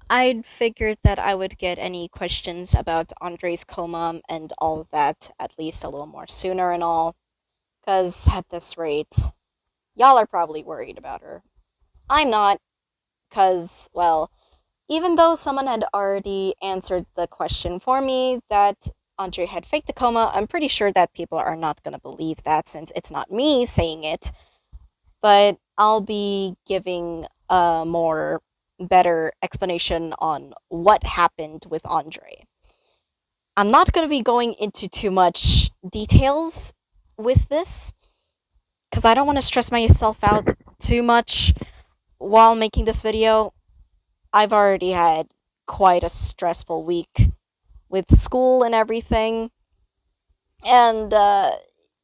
I'd figured that I would get any questions about Andre's coma and all of that at least a little more sooner and all, because at this rate, y'all are probably worried about her. I'm not, because, well, even though someone had already answered the question for me that Andre had faked the coma, I'm pretty sure that people are not going to believe that since it's not me saying it, but I'll be giving a more better explanation on what happened with Andre. I'm not going to be going into too much details with this because I don't want to stress myself out too much while making this video. I've already had quite a stressful week with school and everything. And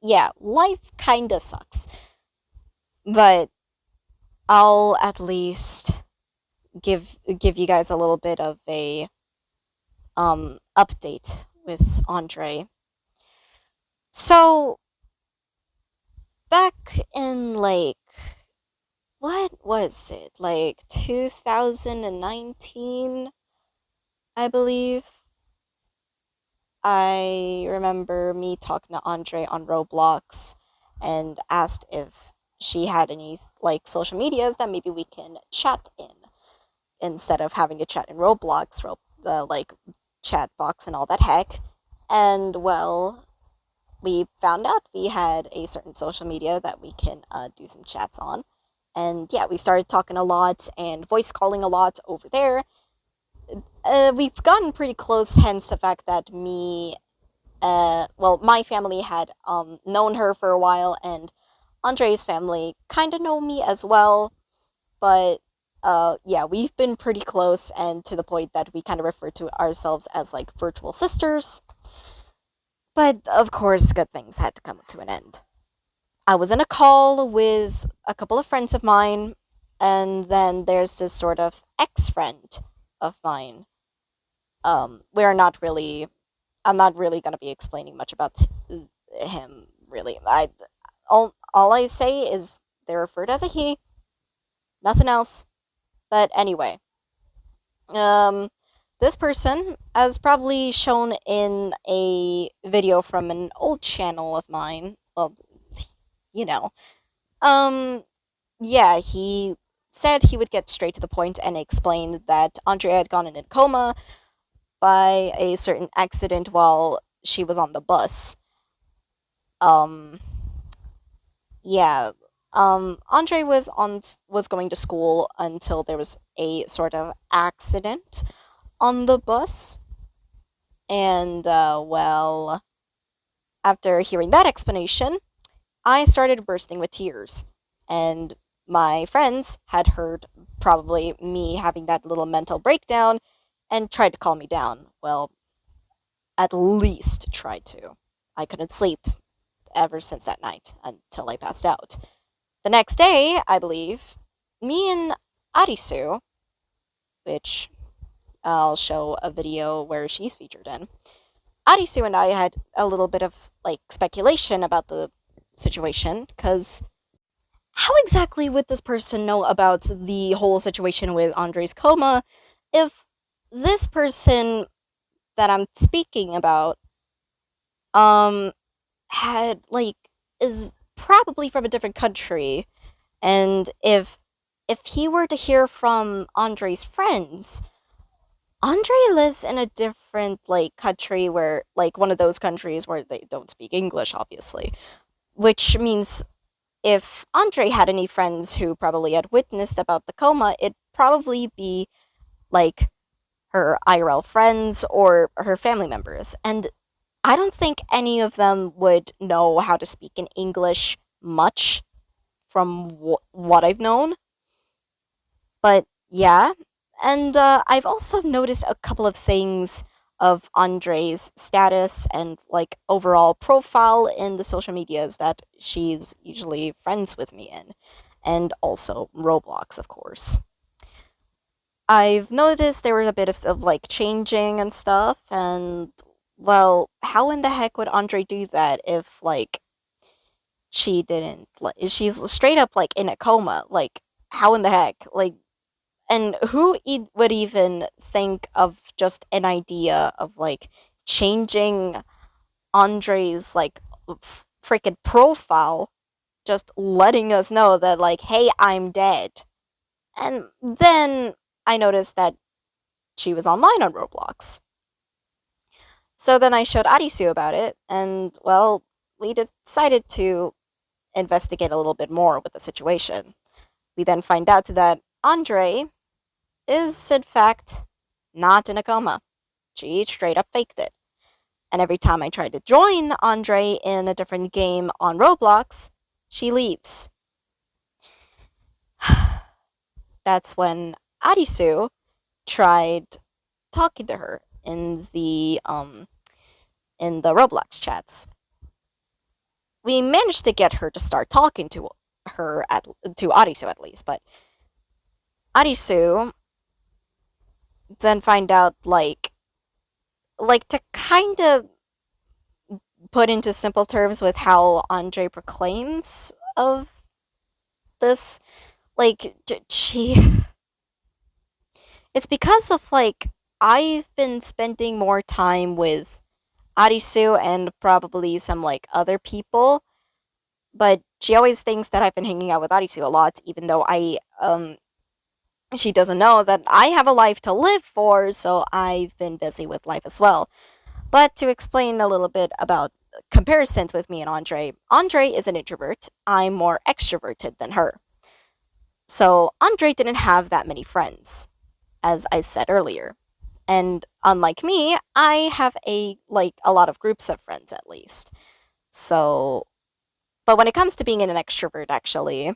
yeah, life kinda sucks. But I'll at least give you guys a little bit of a update with Andre. So back in like what was it? Like 2019, I believe. I remember me talking to Andre on Roblox and asked if she had any like social medias that maybe we can chat in instead of having to chat in Roblox, the like chat box and all that heck. And well, we found out we had a certain social media that we can do some chats on. And yeah, we started talking a lot and voice calling a lot over there. We've gotten pretty close, hence the fact that well, my family had known her for a while, and Andre's family kind of know me as well. But yeah, we've been pretty close, and to the point that we kind of refer to ourselves as like virtual sisters. But of course, good things had to come to an end. I was in a call with a couple of friends of mine, and then there's this sort of ex friend of mine. We're not really I'm not really going to be explaining much about him, really. All I say is they're referred as a he, nothing else. But anyway, um, this person, as probably shown in a video from an old channel of mine, well, you know, um, yeah, he said he would get straight to the point and explained that Andrea had gone in a coma by a certain accident while she was on the bus. Um, yeah. Andre was going to school until there was a sort of accident on the bus, and well, after hearing that explanation, I started bursting with tears, and my friends had heard probably me having that little mental breakdown and tried to calm me down. Well, at least tried to. I couldn't sleep ever since that night until I passed out. The next day, I believe, me and Arisu, which I'll show a video where she's featured in, Arisu and I had a little bit of like speculation about the situation because how exactly would this person know about the whole situation with Andre's coma if this person that I'm speaking about um had like is probably from a different country, and if he were to hear from Andre's friends, Andre lives in a different like country where like one of those countries where they don't speak English, obviously, which means if Andre had any friends who probably had witnessed about the coma, it'd probably be like her IRL friends or her family members, and I don't think any of them would know how to speak in English much from what I've known. But yeah, and I've also noticed a couple of things of Andre's status and like overall profile in the social medias that she's usually friends with me in, and also Roblox, of course. I've noticed there were a bit of like changing and stuff, and well, how in the heck would Andre do that if like she's straight up like in a coma? Like how in the heck? Like And who would even think of just an idea of like changing Andre's like freaking profile, just letting us know that like, hey, I'm dead. And then I noticed that she was online on Roblox. So then I showed Arisu about it, and well, we decided to investigate a little bit more with the situation. We then find out that Andre is, in fact, not in a coma. She straight up faked it. And every time I try to join Andre in a different game on Roblox, she leaves. That's when Arisu tried talking to her in the Roblox chats. We managed to get her to start talking to Arisu at least, but Arisu then find out like to kind of put into simple terms with how Andre proclaims of this, like she it's because of like I've been spending more time with Arisu and probably some like other people, but she always thinks that I've been hanging out with Arisu a lot, even though she doesn't know that I have a life to live for, so I've been busy with life as well. But to explain a little bit about comparisons with me and Andre is an introvert. I'm more extroverted than her. So Andre didn't have that many friends, as I said earlier. And unlike me, I have a lot of groups of friends at least. So, but when it comes to being an extrovert, actually,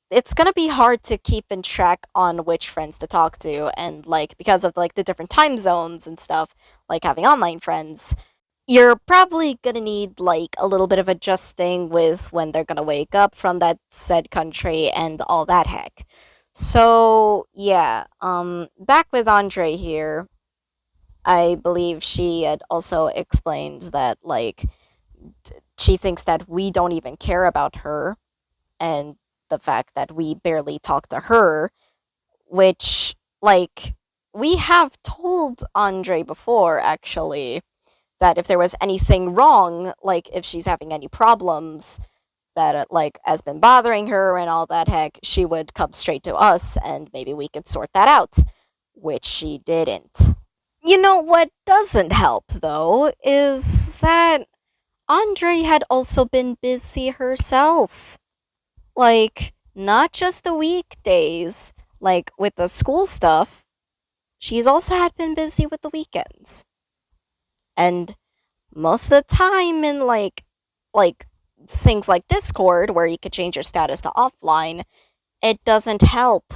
it's gonna be hard to keep in track on which friends to talk to, and like because of like the different time zones and stuff, like having online friends, you're probably gonna need like a little bit of adjusting with when they're gonna wake up from that said country and all that heck. So yeah, back with Andre here, I believe she had also explained that like she thinks that we don't even care about her, and the fact that we barely talk to her, which like we have told Andre before actually that if there was anything wrong, like if she's having any problems that like has been bothering her and all that heck, she would come straight to us and maybe we could sort that out, which she didn't. You know what doesn't help though is that Andre had also been busy herself. Like not just the weekdays, like with the school stuff, she's also had been busy with the weekends. And most of the time in like things like Discord where you could change your status to offline, it doesn't help.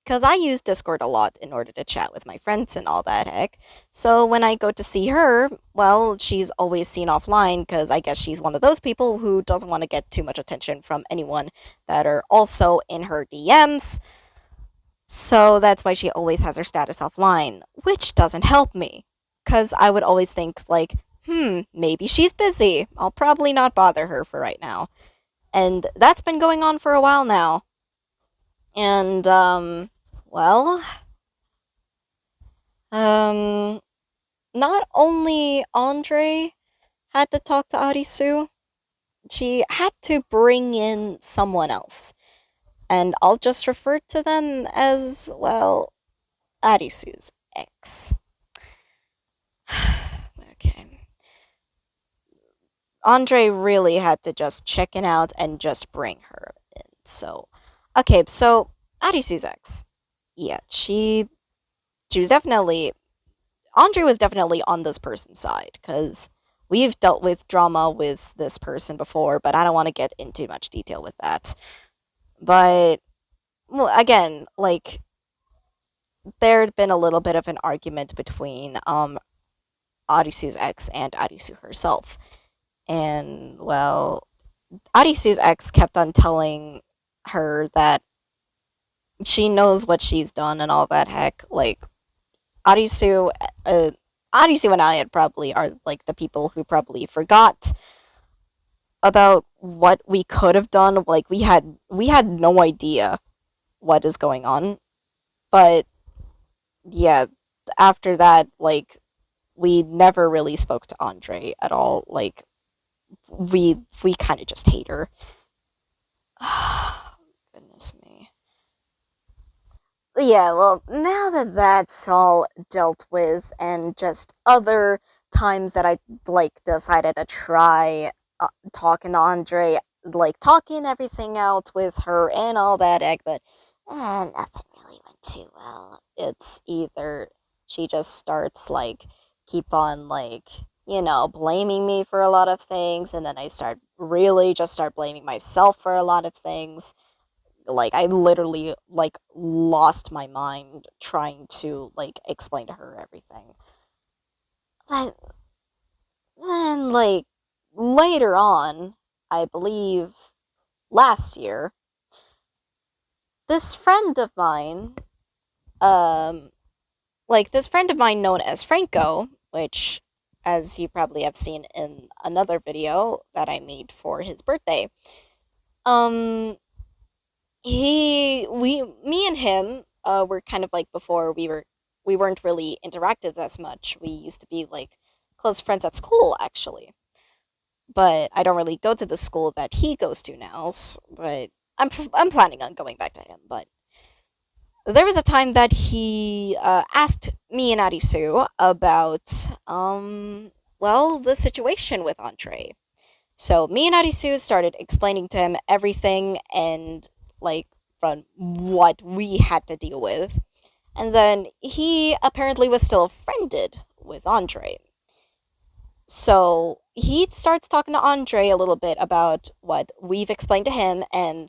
Because I use Discord a lot in order to chat with my friends and all that heck. So when I go to see her, well, she's always seen offline because I guess she's one of those people who doesn't want to get too much attention from anyone that are also in her DMs. So that's why she always has her status offline, which doesn't help me. Because I would always think, like, maybe she's busy. I'll probably not bother her for right now. And that's been going on for a while now. And, well, um, not only Andre had to talk to Arisu, she had to bring in someone else. And I'll just refer to them as, well, Arisu's ex. Okay. Andre really had to just check it out and just bring her in. So, okay, so Arisu's ex. Yeah, she was definitely Andre was definitely on this person's side because we've dealt with drama with this person before, but I don't want to get into much detail with that. But well, again, like there had been a little bit of an argument between Arisu's ex and Arisu herself. And well, Arisu's ex kept on telling her that she knows what she's done and all that heck. Like Arisu, uh, Arisu and I had probably are like the people who probably forgot about what we could have done. Like we had no idea what is going on. But yeah, after that, like, we never really spoke to Andre at all. Like, we kind of just hate her. Goodness me. Yeah, well, now that that's all dealt with, and just other times that I like decided to try talking to Andre, like talking everything out with her and all that egg, but nothing really went too well. It's either she just starts like keep on like blaming me for a lot of things, and then I start blaming myself for a lot of things. Like I literally like lost my mind trying to like explain to her everything. But then like later on, I believe last year, this friend of mine, um this friend of mine known as Franco, which as you probably have seen in another video that I made for his birthday. Um me and him were kind of like before we weren't really interactive as much. We used to be like close friends at school actually, but I don't really go to the school that he goes to now. But I'm planning on going back to him. But there was a time that he asked me and Arisu about the situation with Andre. So me and Arisu started explaining to him everything and like from what we had to deal with. And then he apparently was still friended with Andre. So he starts talking to Andre a little bit about what we've explained to him, and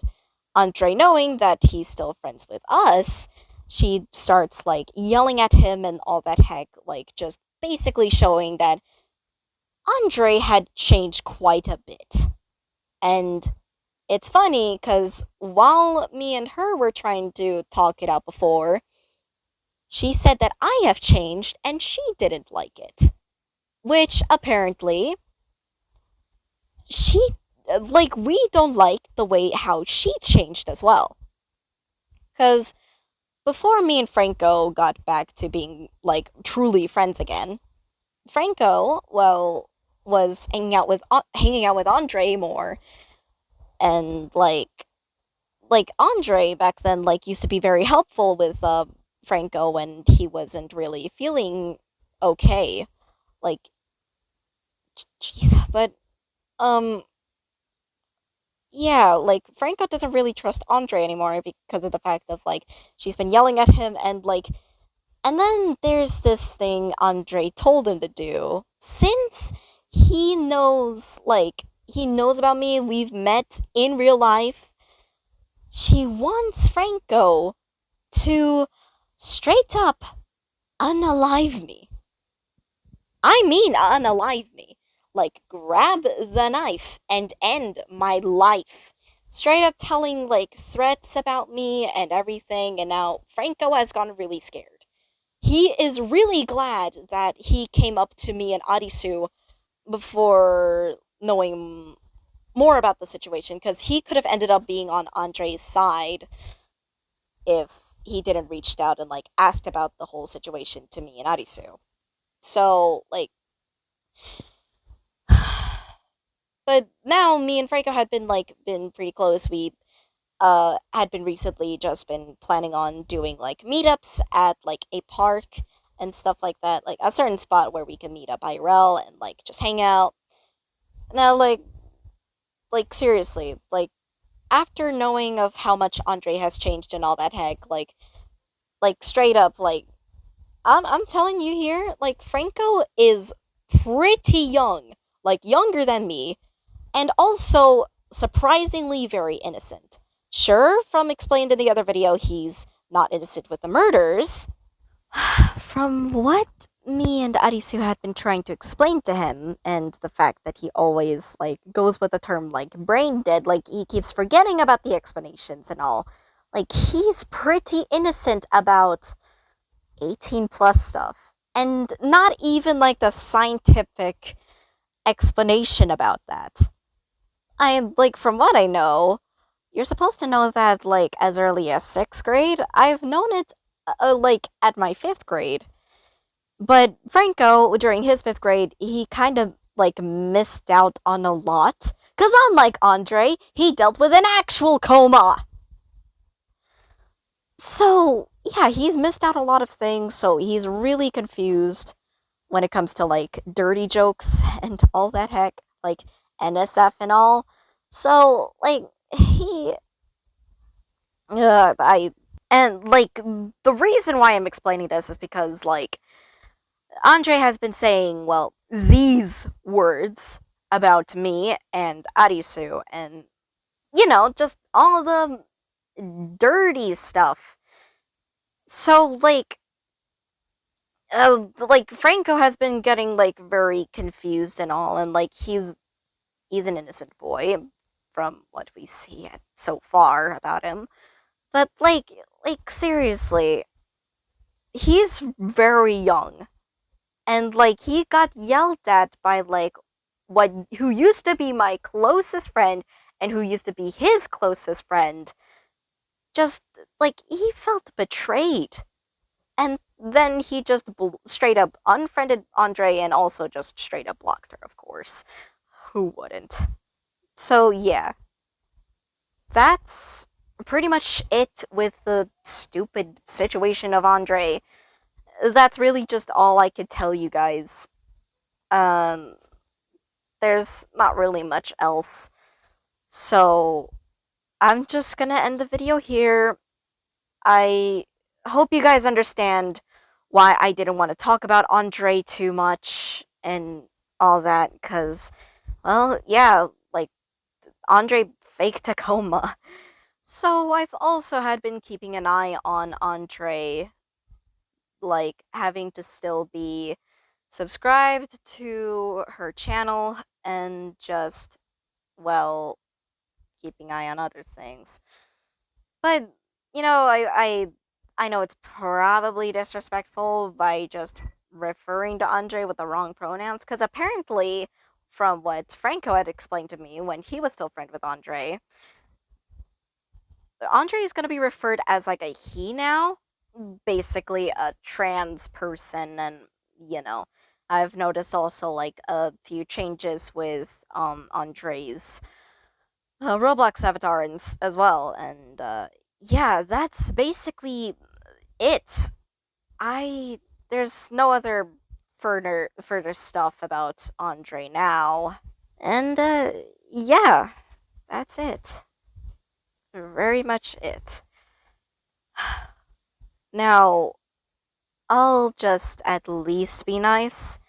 Andre, knowing that he's still friends with us, she starts like yelling at him and all that heck, like just basically showing that Andre had changed quite a bit. And it's funny because while me and her were trying to talk it out before, she said that I have changed and she didn't like it. Which apparently she like we don't like the way how she changed as well. Cuz before me and Franco got back to being like truly friends again, Franco, well, was hanging out with Andre more, and like Andre back then like used to be very helpful with Franco when he wasn't really feeling okay. Like jeez, but um yeah, like Franco doesn't really trust Andre anymore because of the fact of like she's been yelling at him, and then there's this thing Andre told him to do. Since he knows about me, we've met in real life. She wants Franco to straight up unalive me. I mean unalive me. Like grab the knife and end my life. Straight up telling like threats about me and everything, and now Franco has gone really scared. He is really glad that he came up to me and Arisu before knowing more about the situation, because he could have ended up being on Andre's side if he didn't reached out and like asked about the whole situation to me and Arisu. So like but now me and Franco had been pretty close. We had been recently just been planning on doing like meetups at like a park and stuff like that, like a certain spot where we can meet up IRL and like just hang out. Now like seriously, like after knowing of how much Andre has changed and all that heck, like straight up like I'm telling you here, like Franco is pretty young, like younger than me, and also surprisingly very innocent. Sure, from explained in the other video, he's not innocent with the murders. From what me and Arisu had been trying to explain to him, and the fact that he always like goes with the term like brain dead, like he keeps forgetting about the explanations and all. Like he's pretty innocent about 18 plus stuff. And not even like the scientific explanation about that. I like from what I know, you're supposed to know that like as early as 6th grade. I've known it like at my 5th grade. But Franco, during his 5th grade, he kind of like missed out on a lot. Because unlike Andre, he dealt with an actual coma. So, yeah, he's missed out a lot of things, so he's really confused when it comes to like dirty jokes and all that heck, like NSF and all. So, like, I, and like, the reason why I'm explaining this is because, like, Andre has been saying, well, these words about me and Arisu, and, just all the dirty stuff. So, like Franco has been getting like very confused and all, and like he's an innocent boy from what we see so far about him. But like seriously, he's very young, and like he got yelled at by like what who used to be my closest friend and who used to be his closest friend. Just like he felt betrayed. And then he just straight up unfriended Andre and also just straight up blocked her, of course. Who wouldn't? So, yeah, that's pretty much it with the stupid situation of Andre. That's really just all I could tell you guys. Um, there's not really much else. So, I'm just gonna end the video here. I hope you guys understand why I didn't want to talk about Andre too much and all that, because, well, yeah, like, Andre faked a coma. So I've also had been keeping an eye on Andre, like, having to still be subscribed to her channel and just, well, keeping eye on other things. But I know it's probably disrespectful by just referring to Andre with the wrong pronouns, because apparently, from what Franco had explained to me when he was still friends with Andre is going to be referred as like a he now, basically a trans person, and I've noticed also like a few changes with Andre's Roblox avatar as well, and yeah, that's basically it. I There's no other further stuff about Andre now, and yeah, that's it. Very much it. Now, I'll just at least be nice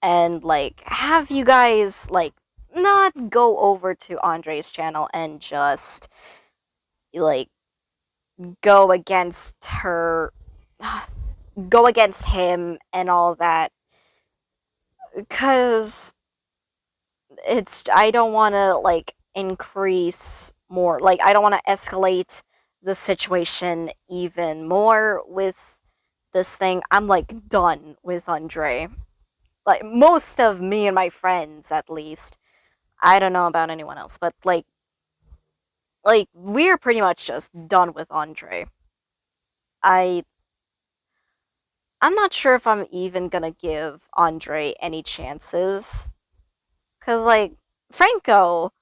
and like have you guys like not go over to Andre's channel and just like go against her, go against him and all that, because I don't want to like increase more, like I don't want to escalate the situation even more with this thing. I'm like done with Andre, like most of me and my friends at least. I don't know about anyone else, but like we're pretty much just done with Andre. I I'm not sure if I'm even gonna give Andre any chances, cause like Franco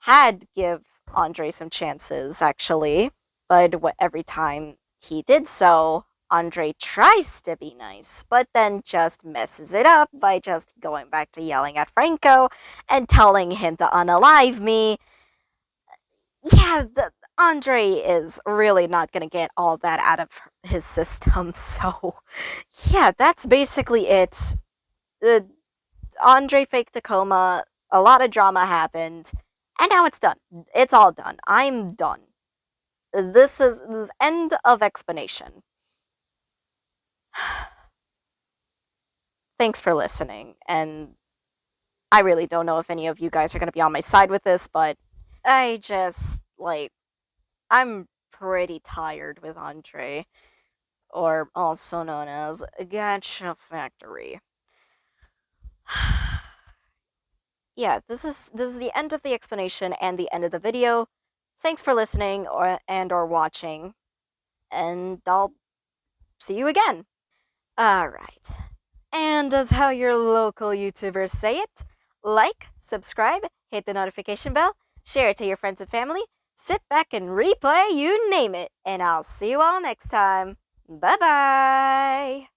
had give Andre some chances actually, but every time he did so, Andre tries to be nice, but then just messes it up by just going back to yelling at Franco and telling him to unalive me. Yeah, Andre is really not gonna get all that out of his system. So, yeah, that's basically it. The Andre faked a coma. A lot of drama happened, and now it's done. It's all done. I'm done. This is end of explanation. Thanks for listening, and I really don't know if any of you guys are gonna be on my side with this, but I just like I'm pretty tired with Andre, or also known as Gacha Factory. Yeah, this is the end of the explanation and the end of the video. Thanks for listening or watching, and I'll see you again. Alright. And as how your local YouTubers say it, like, subscribe, hit the notification bell, share it to your friends and family, sit back and replay, you name it, and I'll see you all next time. Bye bye!